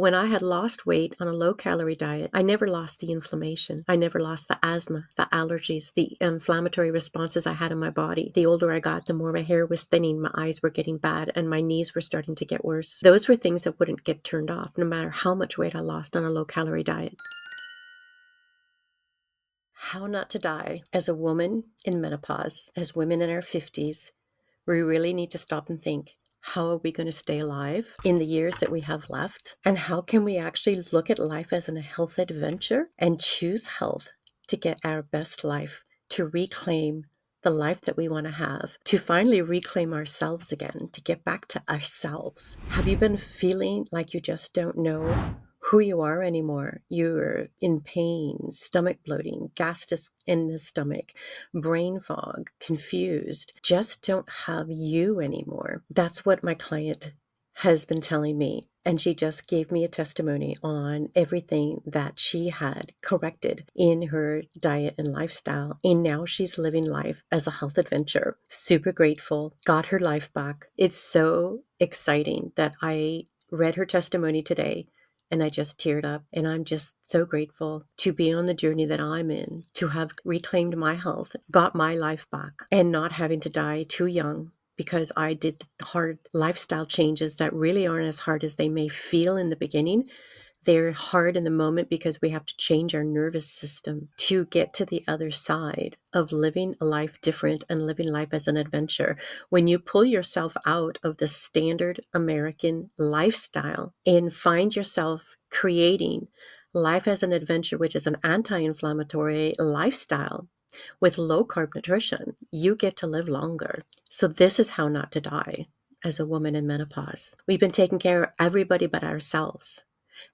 When I had lost weight on a low-calorie diet, I never lost the inflammation. I never lost the asthma, the allergies, the inflammatory responses I had in my body. The older I got, the more my hair was thinning, my eyes were getting bad, and my knees were starting to get worse. Those were things that wouldn't get turned off, no matter how much weight I lost on a low-calorie diet. How not to die as a woman in menopause, as women in our 50s. We really need to stop and think, how are we going to stay alive in the years that we have left? And how can we actually look at life as a health adventure and choose health to get our best life, to reclaim the life that we want to have, to finally reclaim ourselves again, to get back to ourselves? Have you been feeling like you just don't know who you are anymore? You're in pain, stomach bloating, gas in the stomach, brain fog, confused, just don't have you anymore. That's what my client has been telling me. And she just gave me a testimony on everything that she had corrected in her diet and lifestyle. And now she's living life as a health adventure. Super grateful, got her life back. It's so exciting that I read her testimony today and I just teared up, and I'm just so grateful to be on the journey that I'm in, to have reclaimed my health, got my life back, and not having to die too young because I did hard lifestyle changes that really aren't as hard as they may feel in the beginning. They're hard in the moment because we have to change our nervous system to get to the other side of living a life different and living life as an adventure. When you pull yourself out of the standard American lifestyle and find yourself creating life as an adventure, which is an anti-inflammatory lifestyle with low-carb nutrition, you get to live longer. So this is how not to die as a woman in menopause. We've been taking care of everybody but ourselves.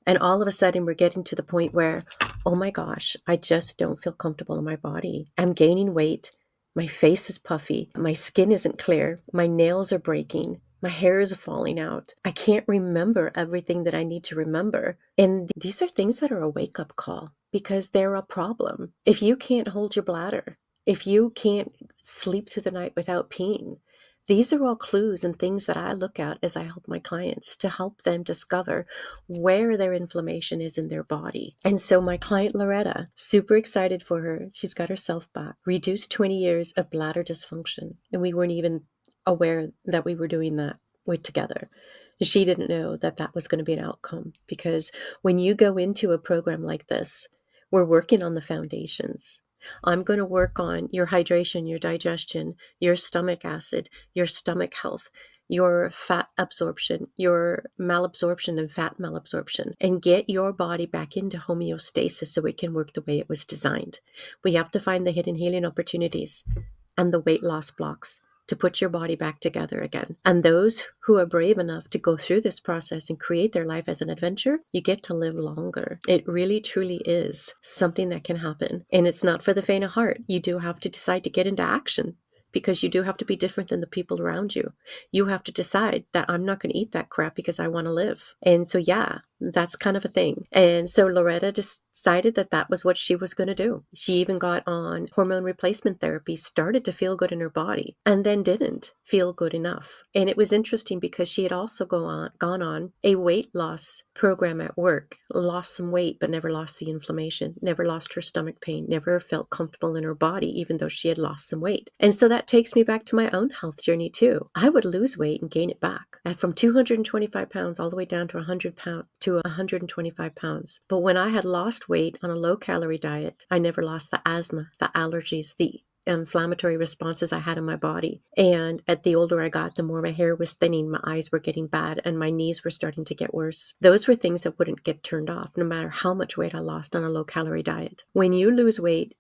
And all of a sudden, we're getting to the point where, oh my gosh, I just don't feel comfortable in my body. I'm gaining weight. My face is puffy. My skin isn't clear. My nails are breaking. My hair is falling out. I can't remember everything that I need to remember. And these are things that are a wake-up call because they're a problem. If you can't hold your bladder, if you can't sleep through the night without peeing, these are all clues and things that I look at as I help my clients to help them discover where their inflammation is in their body. And so my client Loretta, super excited for her. She's got herself back, reduced 20 years of bladder dysfunction. And we weren't even aware that we were doing that together. She didn't know that that was going to be an outcome, because when you go into a program like this, we're working on the foundations. I'm going to work on your hydration, your digestion, your stomach acid, your stomach health, your fat absorption, your malabsorption and fat malabsorption, and get your body back into homeostasis so it can work the way it was designed. We have to find the hidden healing opportunities and the weight loss blocks to put your body back together again. And those who are brave enough to go through this process and create their life as an adventure, you get to live longer. It really, truly is something that can happen. And it's not for the faint of heart. You do have to decide to get into action, because you do have to be different than the people around you. You have to decide that I'm not going to eat that crap because I want to live. And so, yeah, that's kind of a thing. And so Loretta decided that that was what she was going to do. She even got on hormone replacement therapy, started to feel good in her body, and then didn't feel good enough. And it was interesting because she had also gone on a weight loss program at work, lost some weight, but never lost the inflammation, never lost her stomach pain, never felt comfortable in her body, even though she had lost some weight. And so that takes me back to my own health journey too. I would lose weight and gain it back, from 225 pounds all the way down to 125 pounds. But when I had lost weight on a low-calorie diet, I never lost the asthma, the allergies, the inflammatory responses I had in my body. And the older I got, the more my hair was thinning, my eyes were getting bad, and my knees were starting to get worse. Those were things that wouldn't get turned off, no matter how much weight I lost on a low-calorie diet. When you lose weight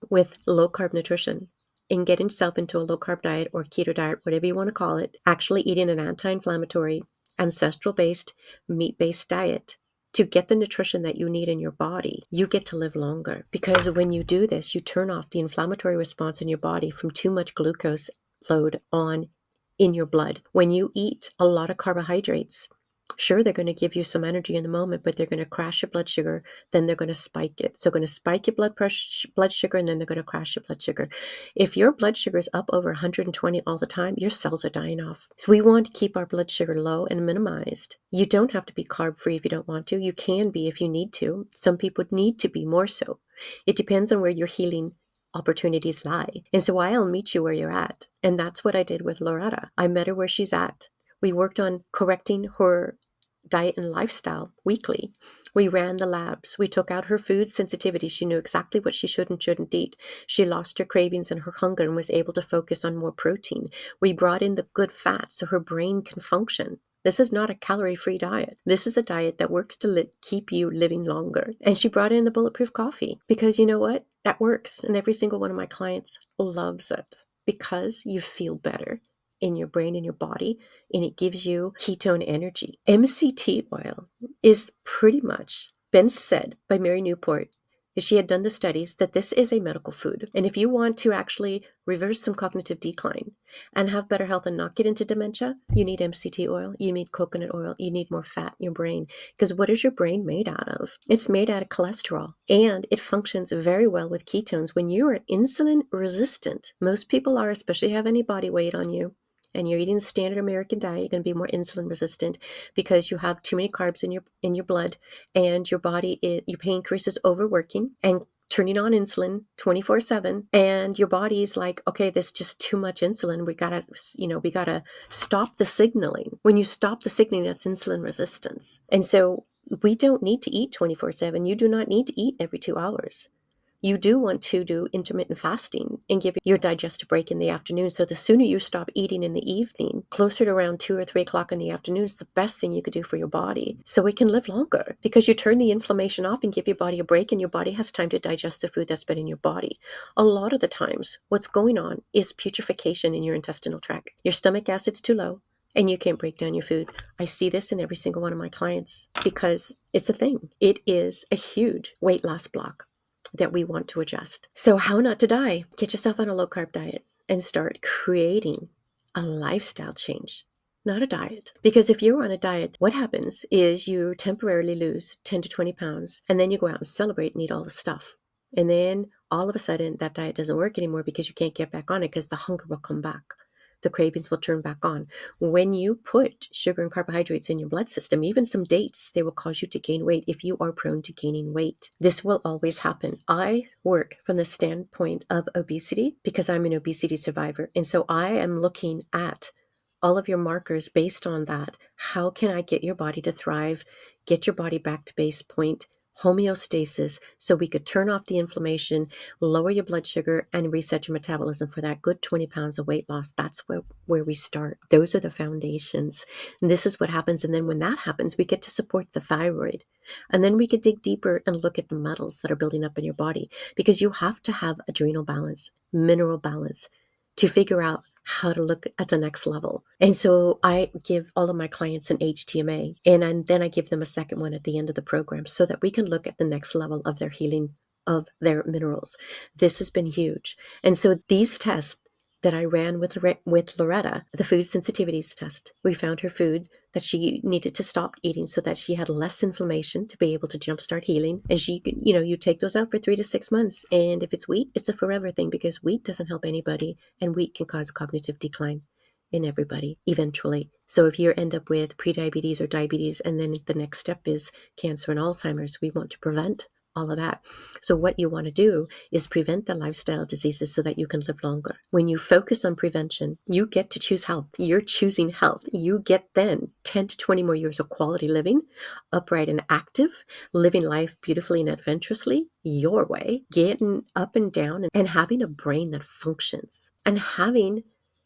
with low-carb nutrition, and get yourself into a low-carb diet or keto diet, whatever you want to call it, actually eating an anti-inflammatory, ancestral-based, meat-based diet, to get the nutrition that you need in your body, you get to live longer. Because when you do this, you turn off the inflammatory response in your body from too much glucose load on in your blood. When you eat a lot of carbohydrates, Sure, they're going to give you some energy in the moment, but they're going to crash your blood sugar. Then they're going to spike it. So, going to spike your blood pressure, blood sugar, and then they're going to crash your blood sugar. If your blood sugar is up over 120 all the time, your cells are dying off. So, we want to keep our blood sugar low and minimized. You don't have to be carb free if you don't want to. You can be if you need to. Some people need to be more so. It depends on where your healing opportunities lie. And so I'll meet you where you're at. And that's what I did with Loretta. I met her where she's at. We worked on correcting her diet and lifestyle weekly. We ran the labs. We took out her food sensitivity. She knew exactly what she should and shouldn't eat. She lost her cravings and her hunger and was able to focus on more protein. We brought in the good fats so her brain can function. This is not a calorie-free diet. This is a diet that works to keep you living longer. And she brought in the bulletproof coffee because you know what? That works. And every single one of my clients loves it because you feel better in your brain and your body, and it gives you ketone energy. MCT oil is pretty much been said by Mary Newport, as she had done the studies, that this is a medical food. And if you want to actually reverse some cognitive decline and have better health and not get into dementia, you need MCT oil, you need coconut oil, you need more fat in your brain. Because what is your brain made out of? It's made out of cholesterol, and it functions very well with ketones. When you are insulin resistant, most people are, especially have any body weight on you, and you're eating the standard American diet, you're going to be more insulin resistant because you have too many carbs in your blood, and your your pancreas is overworking and turning on insulin 24/7, and your body's like, okay, there's just too much insulin. We gotta stop the signaling. When you stop the signaling, that's insulin resistance. And so we don't need to eat 24/7. You do not need to eat every 2 hours. You do want to do intermittent fasting and give your digest a break in the afternoon. So the sooner you stop eating in the evening, closer to around 2 or 3 o'clock in the afternoon, is the best thing you could do for your body. So it can live longer because you turn the inflammation off and give your body a break, and your body has time to digest the food that's been in your body. A lot of the times, what's going on is putrefaction in your intestinal tract. Your stomach acid's too low, and you can't break down your food. I see this in every single one of my clients because it's a thing. It is a huge weight loss block that we want to adjust. So how not to die? Get yourself on a low carb diet and start creating a lifestyle change, not a diet. Because if you're on a diet, what happens is you temporarily lose 10 to 20 pounds, and then you go out and celebrate and eat all the stuff. And then all of a sudden that diet doesn't work anymore because you can't get back on it because the hunger will come back. The cravings will turn back on. When you put sugar and carbohydrates in your blood system, even some dates, they will cause you to gain weight if you are prone to gaining weight. This will always happen. I work from the standpoint of obesity because I'm an obesity survivor. And so I am looking at all of your markers based on that. How can I get your body to thrive, get your body back to base point, homeostasis, so we could turn off the inflammation, lower your blood sugar, and reset your metabolism for that good 20 pounds of weight loss. That's where we start. Those are the foundations. And this is what happens. And then when that happens, we get to support the thyroid. And then we can dig deeper and look at the metals that are building up in your body, because you have to have adrenal balance, mineral balance, to figure out how to look at the next level. And so I give all of my clients an HTMA, and then I give them a second one at the end of the program so that we can look at the next level of their healing of their minerals. This has been huge. And so these tests that I ran with Loretta, the food sensitivities test, we found her food that she needed to stop eating so that she had less inflammation to be able to jumpstart healing. And she could, you take those out for 3 to 6 months. And if it's wheat, it's a forever thing, because wheat doesn't help anybody, and wheat can cause cognitive decline in everybody eventually. So if you end up with prediabetes or diabetes, and then the next step is cancer and Alzheimer's, we want to prevent all of that. So what you want to do is prevent the lifestyle diseases so that you can live longer. When you focus on prevention, you get to choose health. You're choosing health. You get then 10 to 20 more years of quality living, upright and active, living life beautifully and adventurously your way, getting up and down, and having a brain that functions, and having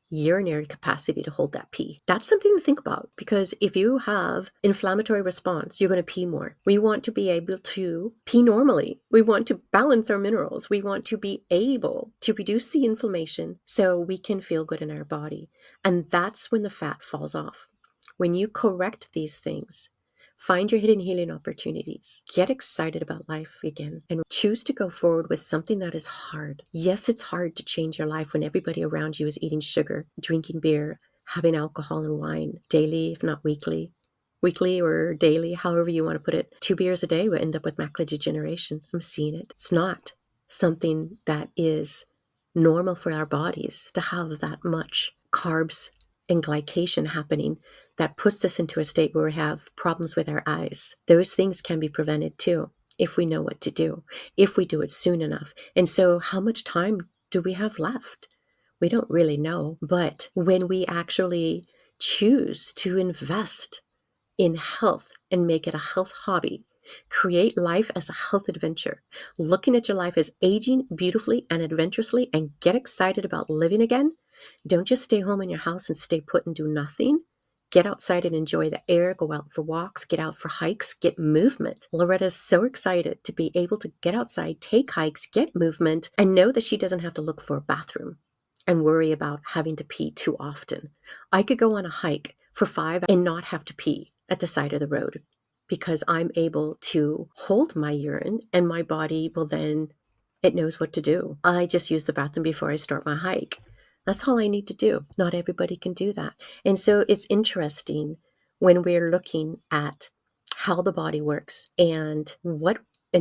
urinary capacity to hold that pee. That's something to think about, because if you have inflammatory response, you're going to pee more. We want to be able to pee normally. We want to balance our minerals. We want to be able to reduce the inflammation so we can feel good in our body. And that's when the fat falls off. When you correct these things, find your hidden healing opportunities. Get excited about life again and choose to go forward with something that is hard. Yes, it's hard to change your life when everybody around you is eating sugar, drinking beer, having alcohol and wine daily, if not weekly. weekly or daily, however you want to put it, 2 beers a day will end up with macular degeneration. I'm seeing it. It's not something that is normal for our bodies to have that much carbs and glycation happening that puts us into a state where we have problems with our eyes. Those things can be prevented too if we know what to do, if we do it soon enough. And so how much time do we have left? We don't really know. But when we actually choose to invest in health and make it a health hobby, create life as a health adventure, looking at your life as aging beautifully and adventurously, and get excited about living again. Don't just stay home in your house and stay put and do nothing. Get outside and enjoy the air, go out for walks, get out for hikes, get movement. Loretta's so excited to be able to get outside, take hikes, get movement, and know that she doesn't have to look for a bathroom and worry about having to pee too often. I could go on a hike for 5 and not have to pee at the side of the road because I'm able to hold my urine and my body will then, it knows what to do. I just use the bathroom before I start my hike. That's all I need to do. Not everybody can do that. And so it's interesting when we're looking at how the body works and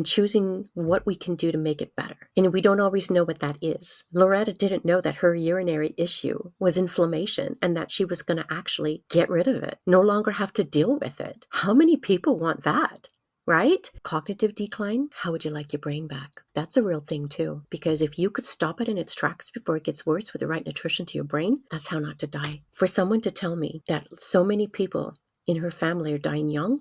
choosing what we can do to make it better. And we don't always know what that is. Loretta didn't know that her urinary issue was inflammation and that she was going to actually get rid of it, no longer have to deal with it. How many people want that? Right? Cognitive decline. How would you like your brain back? That's a real thing too. Because if you could stop it in its tracks before it gets worse with the right nutrition to your brain, that's how not to die. For someone to tell me that so many people in her family are dying young,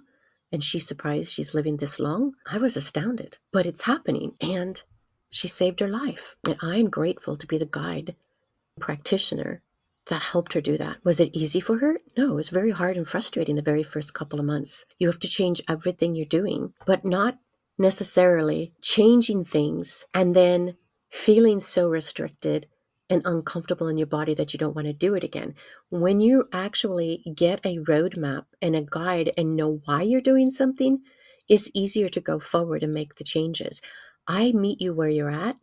and she's surprised she's living this long, I was astounded. But it's happening, and she saved her life. And I am grateful to be the guide practitioner that helped her do that. Was it easy for her? No, it was very hard and frustrating the very first couple of months. You have to change everything you're doing, but not necessarily changing things and then feeling so restricted and uncomfortable in your body that you don't want to do it again. When you actually get a roadmap and a guide and know why you're doing something, it's easier to go forward and make the changes. I meet you where you're at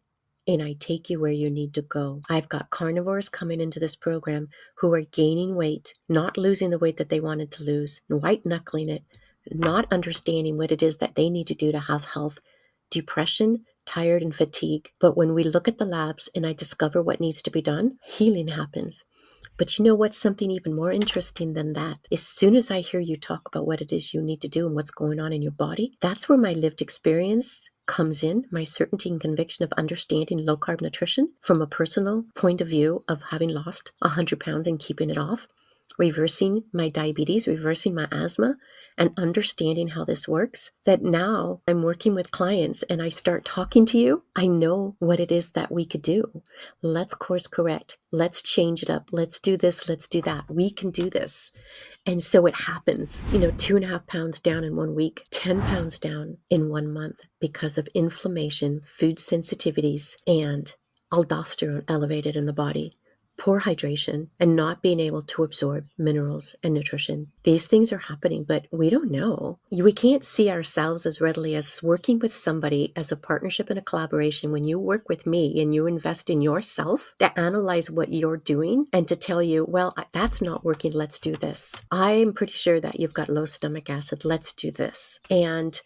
and I take you where you need to go. I've got carnivores coming into this program who are gaining weight, not losing the weight that they wanted to lose, white knuckling it, not understanding what it is that they need to do to have health, depression, tired, and fatigue. But when we look at the labs and I discover what needs to be done, healing happens. But you know what's something even more interesting than that? As soon as I hear you talk about what it is you need to do and what's going on in your body, that's where my lived experience comes in, my certainty and conviction of understanding low-carb nutrition from a personal point of view of having lost 100 pounds and keeping it off, reversing my diabetes, reversing my asthma, and understanding how this works, that now I'm working with clients and I start talking to you, I know what it is that we could do. Let's course correct. Let's change it up. Let's do this. Let's do that. We can do this. And so it happens, 2.5 pounds down in 1 week, 10 pounds down in 1 month because of inflammation, food sensitivities, and aldosterone elevated in the body, poor hydration, and not being able to absorb minerals and nutrition. These things are happening, but we don't know. We can't see ourselves as readily as working with somebody as a partnership and a collaboration. When you work with me and you invest in yourself to analyze what you're doing and to tell you, well, that's not working, let's do this. I'm pretty sure that you've got low stomach acid, let's do this. And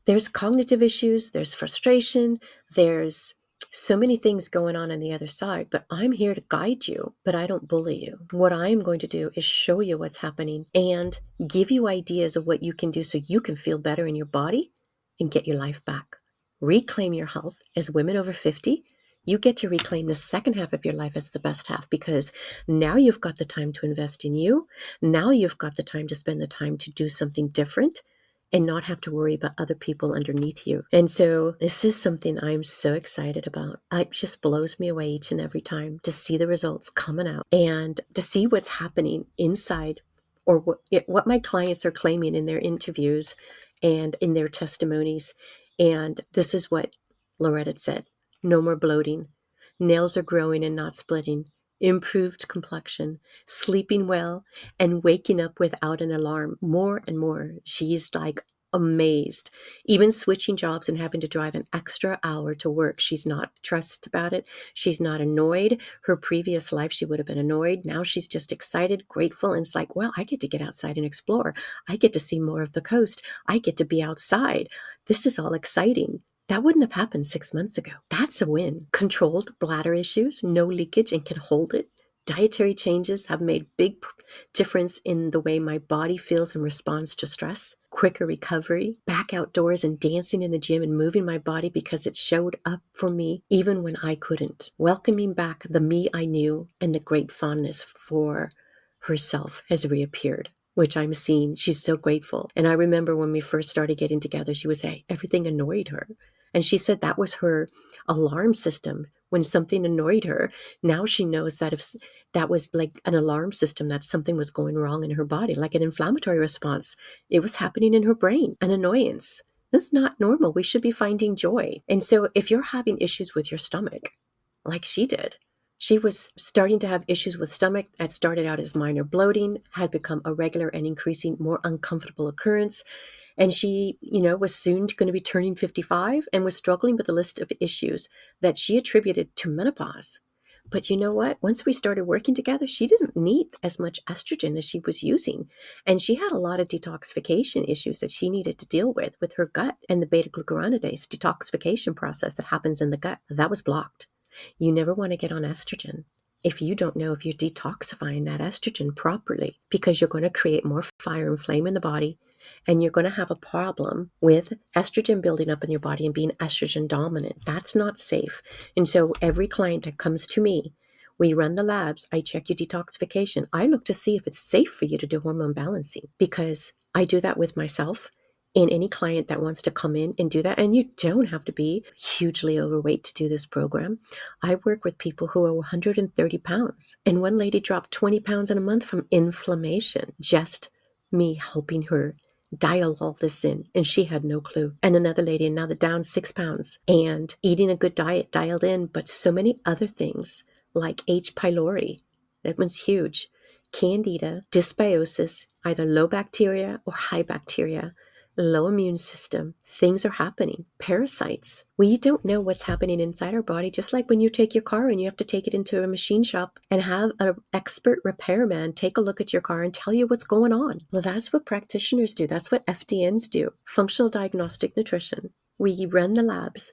there's cognitive issues, there's frustration, there's so many things going on the other side, but I'm here to guide you, but I don't bully you. What I'm going to do is show you what's happening and give you ideas of what you can do so you can feel better in your body and get your life back. Reclaim your health. As women over 50, you get to reclaim the second half of your life as the best half because now you've got the time to invest in you. Now you've got the time to spend the time to do something different and not have to worry about other people underneath you. And so this is something I'm so excited about. It just blows me away each and every time to see the results coming out and to see what's happening inside or what my clients are claiming in their interviews and in their testimonies. And this is what Loretta said: no more bloating, nails are growing and not splitting, improved complexion, sleeping well, and waking up without an alarm more and more. She's like amazed. Even switching jobs and having to drive an extra hour to work, she's not stressed about it. She's not annoyed. Her previous life, she would have been annoyed. Now she's just excited, grateful, and it's like, well, I get to get outside and explore. I get to see more of the coast. I get to be outside. This is all exciting. That wouldn't have happened 6 months ago. That's a win. Controlled bladder issues, no leakage, and can hold it. Dietary changes have made big difference in the way my body feels and responds to stress. Quicker recovery, back outdoors and dancing in the gym and moving my body because it showed up for me even when I couldn't. Welcoming back the me I knew, and the great fondness for herself has reappeared, which I'm seeing. She's so grateful. And I remember when we first started getting together, she would say everything annoyed her. And she said that was her alarm system. When something annoyed her, now she knows that if that was like an alarm system, that something was going wrong in her body, like an inflammatory response. It was happening in her brain, an annoyance. That's not normal. We should be finding joy. And so if you're having issues with your stomach, like she did, she was starting to have issues with stomach that started out as minor bloating, had become a regular and increasing, more uncomfortable occurrence. And she, was soon going to be turning 55 and was struggling with a list of issues that she attributed to menopause. But you know what? Once we started working together, she didn't need as much estrogen as she was using. And she had a lot of detoxification issues that she needed to deal with her gut and the beta glucuronidase detoxification process that happens in the gut. That was blocked. You never want to get on estrogen if you don't know if you're detoxifying that estrogen properly, because you're going to create more fire and flame in the body, and you're going to have a problem with estrogen building up in your body and being estrogen dominant. That's not safe. And so every client that comes to me, we run the labs. I check your detoxification. I look to see if it's safe for you to do hormone balancing, because I do that with myself and any client that wants to come in and do that. And you don't have to be hugely overweight to do this program. I work with people who are 130 pounds. And one lady dropped 20 pounds in a month from inflammation, just me helping her dial all this in, and she had no clue. And another lady, another down 6 pounds and eating a good diet, dialed in, but so many other things like H. pylori, that one's huge, candida, dysbiosis, either low bacteria or high bacteria, low immune system. Things are happening. Parasites. We don't know what's happening inside our body, just like when you take your car and you have to take it into a machine shop and have an expert repairman take a look at your car and tell you what's going on. Well, that's what practitioners do. That's what FDNs do. Functional diagnostic nutrition. We run the labs.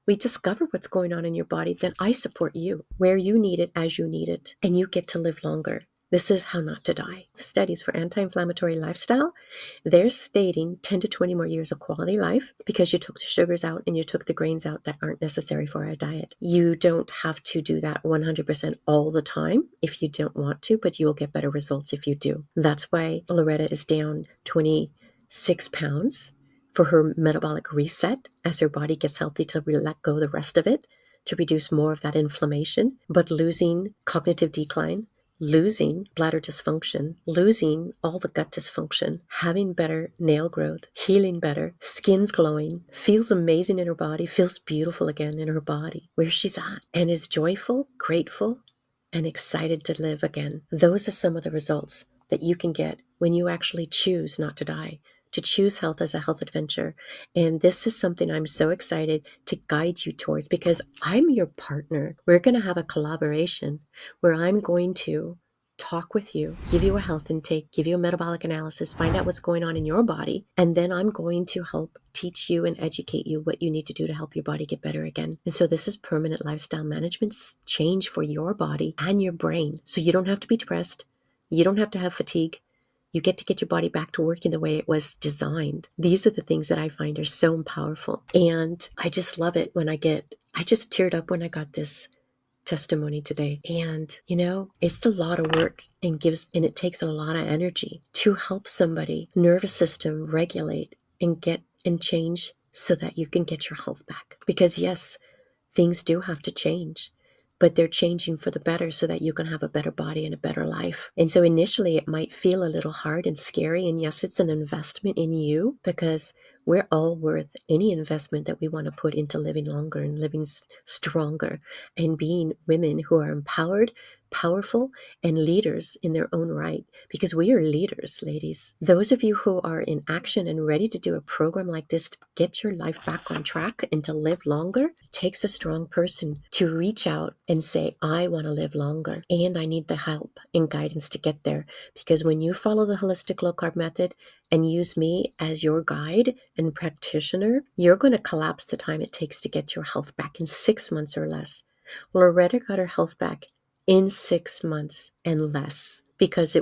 We discover what's going on in your body. Then I support you where you need it, as you need it, and you get to live longer. This is how not to die. The studies for anti-inflammatory lifestyle, they're stating 10 to 20 more years of quality life because you took the sugars out and you took the grains out that aren't necessary for our diet. You don't have to do that 100% all the time if you don't want to, but you'll get better results if you do. That's why Loretta is down 26 pounds for her metabolic reset as her body gets healthy, to let go the rest of it, to reduce more of that inflammation, but losing cognitive decline, losing bladder dysfunction, losing all the gut dysfunction, having better nail growth, healing better, skin's glowing, feels amazing in her body, feels beautiful again in her body, where she's at, and is joyful, grateful, and excited to live again. Those are some of the results that you can get when you actually choose not to die, to choose health as a health adventure. And this is something I'm so excited to guide you towards, because I'm your partner. We're going to have a collaboration where I'm going to talk with you, give you a health intake, give you a metabolic analysis, find out what's going on in your body, and then I'm going to help teach you and educate you what you need to do to help your body get better again. And so this is permanent lifestyle management change for your body and your brain. So you don't have to be depressed. You don't have to have fatigue. You get to get your body back to working the way it was designed. These are the things that I find are so powerful. And I just love it when I just teared up when I got this testimony today. And it's a lot of work and it takes a lot of energy to help somebody nervous system regulate and get and change so that you can get your health back. Because yes, things do have to change, but they're changing for the better so that you can have a better body and a better life. And so initially it might feel a little hard and scary. And yes, it's an investment in you, because we're all worth any investment that we want to put into living longer and living stronger and being women who are empowered, powerful and leaders in their own right, because we are leaders, ladies. Those of you who are in action and ready to do a program like this to get your life back on track and to live longer, it takes a strong person to reach out and say, I want to live longer and I need the help and guidance to get there. Because when you follow the holistic low carb method and use me as your guide and practitioner, you're going to collapse the time it takes to get your health back in 6 months or less. Loretta got her health back in 6 months and less, because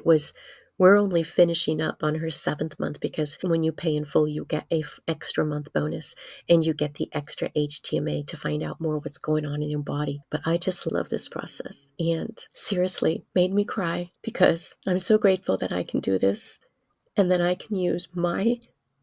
we're only finishing up on her 7th month, because when you pay in full, you get a extra month bonus and you get the extra HTMA to find out more what's going on in your body. But I just love this process, and seriously made me cry, because I'm so grateful that I can do this and that I can use my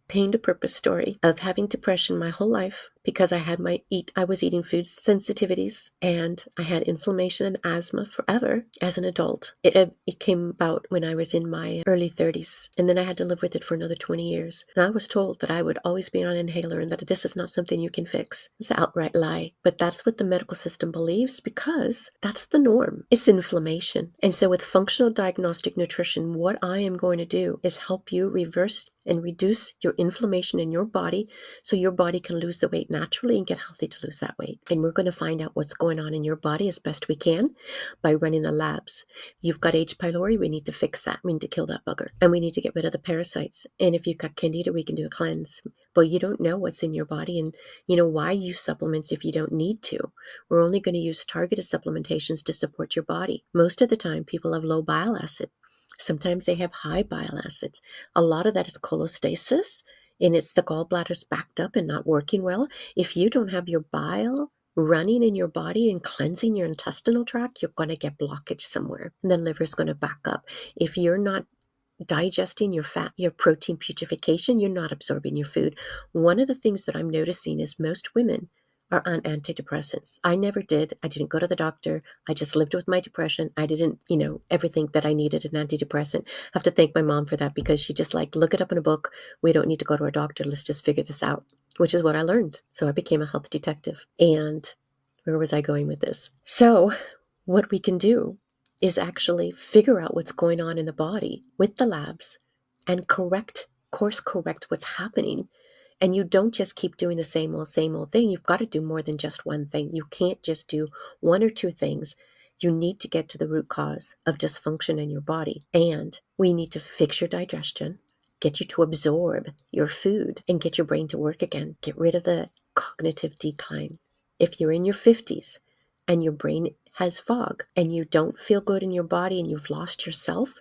pain to purpose story of having depression my whole life, because I was eating food sensitivities and I had inflammation and asthma forever as an adult. It came about when I was in my early 30s, and then I had to live with it for another 20 years. And I was told that I would always be on an inhaler and that this is not something you can fix. It's an outright lie. But that's what the medical system believes, because that's the norm. It's inflammation. And so with functional diagnostic nutrition, what I am going to do is help you reverse and reduce your inflammation in your body so your body can lose the weight naturally and get healthy to lose that weight. And we're going to find out what's going on in your body as best we can by running the labs. You've got H. pylori, we need to fix that. We need to kill that bugger. And we need to get rid of the parasites. And if you've got candida, we can do a cleanse. But you don't know what's in your body, and why use supplements if you don't need to. We're only going to use targeted supplementations to support your body. Most of the time, people have low bile acid. Sometimes they have high bile acids. A lot of that is cholestasis, and it's the gallbladder's backed up and not working well. If you don't have your bile running in your body and cleansing your intestinal tract, you're going to get blockage somewhere, and the liver's going to back up. If you're not digesting your fat, your protein putrefaction, you're not absorbing your food. One of the things that I'm noticing is most women are on antidepressants. I never did. I didn't go to the doctor. I just lived with my depression. I didn't, everything that I needed an antidepressant. I have to thank my mom for that, because she just look it up in a book. We don't need to go to a doctor. Let's just figure this out, which is what I learned. So I became a health detective. And where was I going with this? So what we can do is actually figure out what's going on in the body with the labs and course correct what's happening. And you don't just keep doing the same old thing. You've got to do more than just one thing. You can't just do one or two things. You need to get to the root cause of dysfunction in your body. And we need to fix your digestion, get you to absorb your food, and get your brain to work again. Get rid of the cognitive decline. If you're in your 50s and your brain has fog and you don't feel good in your body and you've lost yourself,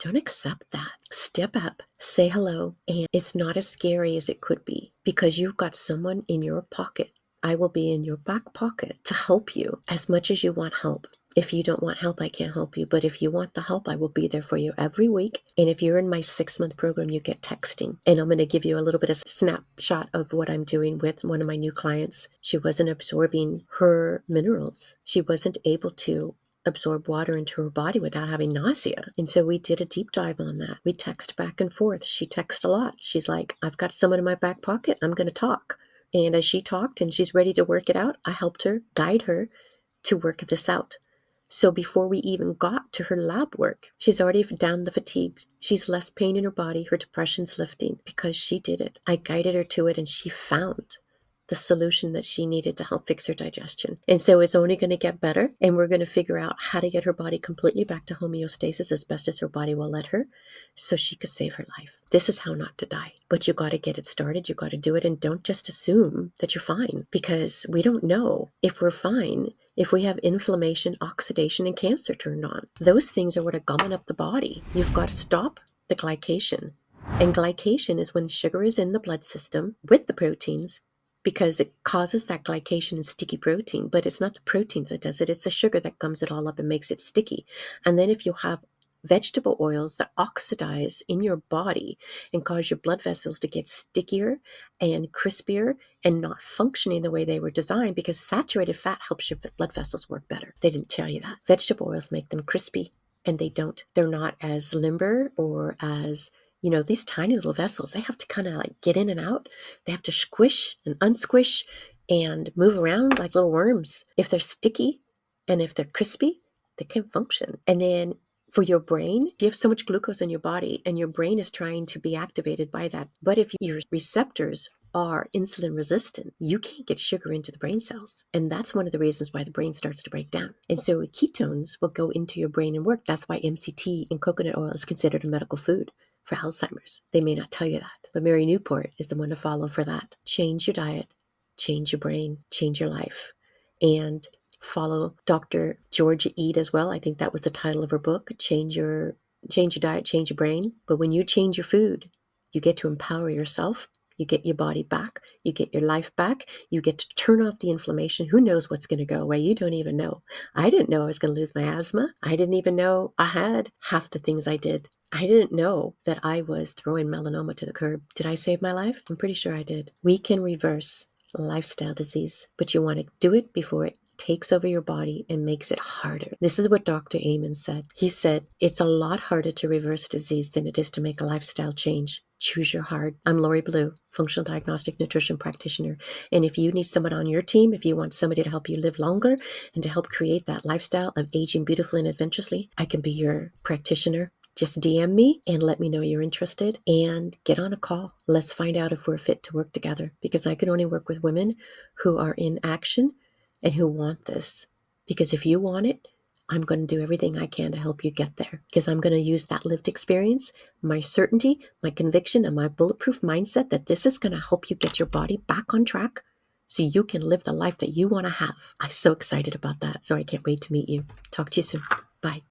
don't accept that. Step up, say hello, and it's not as scary as it could be, because you've got someone in your pocket. I will be in your back pocket to help you as much as you want help. If you don't want help, I can't help you. But if you want the help, I will be there for you every week. And if you're in my 6-month program, you get texting. And I'm going to give you a little bit of snapshot of what I'm doing with one of my new clients. She wasn't absorbing her minerals. She wasn't able to absorb water into her body without having nausea. And so we did a deep dive on that. We text back and forth. She texted a lot. She's like, I've got someone in my back pocket. I'm going to talk. And as she talked and she's ready to work it out, I helped her, guide her to work this out. So before we even got to her lab work, she's already down the fatigue. She's less pain in her body. Her depression's lifting because she did it. I guided her to it, and she found the solution that she needed to help fix her digestion. And so it's only going to get better, and we're going to figure out how to get her body completely back to homeostasis as best as her body will let her, so she could save her life. This is how not to die. But you got to get it started. You got to do it, and don't just assume that you're fine, because we don't know if we're fine if we have inflammation, oxidation, and cancer turned on. Those things are what are gumming up the body. You've got to stop the glycation. And glycation is when sugar is in the blood system with the proteins, because it causes that glycation and sticky protein. But it's not the protein that does it. It's the sugar that gums it all up and makes it sticky. And then if you have vegetable oils that oxidize in your body and cause your blood vessels to get stickier and crispier and not functioning the way they were designed, because saturated fat helps your blood vessels work better. They didn't tell you that. Vegetable oils make them crispy, and they're not as limber or as, these tiny little vessels, they have to kind of get in and out. They have to squish and unsquish and move around like little worms. If they're sticky, and if they're crispy, they don't work. They don't work. And so They can't function. And then for your brain, you have so much glucose in your body and your brain is trying to be activated by that. But if your receptors are insulin resistant, you can't get sugar into the brain cells. And that's one of the reasons why the brain starts to break down. And so ketones will go into your brain and work. That's why MCT and coconut oil is considered a medical food for Alzheimer's. They may not tell you that, but Mary Newport is the one to follow for that. Change your diet, change your brain, change your life. And follow Dr. Georgia Ede as well. I think that was the title of her book, Change Your Diet, Change Your Brain. But when you change your food, you get to empower yourself. You get your body back. You get your life back. You get to turn off the inflammation. Who knows what's going to go away? You don't even know. I didn't know I was going to lose my asthma. I didn't even know I had half the things I did. I didn't know that I was throwing melanoma to the curb. Did I save my life? I'm pretty sure I did. We can reverse lifestyle disease, but you want to do it before it takes over your body and makes it harder. This is what Dr. Amen said. He said, it's a lot harder to reverse disease than it is to make a lifestyle change. Choose your heart. I'm Lori Blue, functional diagnostic nutrition practitioner. And if you need someone on your team, if you want somebody to help you live longer and to help create that lifestyle of aging beautifully and adventurously, I can be your practitioner. Just DM me and let me know you're interested and get on a call. Let's find out if we're fit to work together, because I can only work with women who are in action and who want this. Because if you want it, I'm going to do everything I can to help you get there, because I'm going to use that lived experience, my certainty, my conviction, and my bulletproof mindset that this is going to help you get your body back on track so you can live the life that you want to have. I'm so excited about that. So I can't wait to meet you. Talk to you soon. Bye.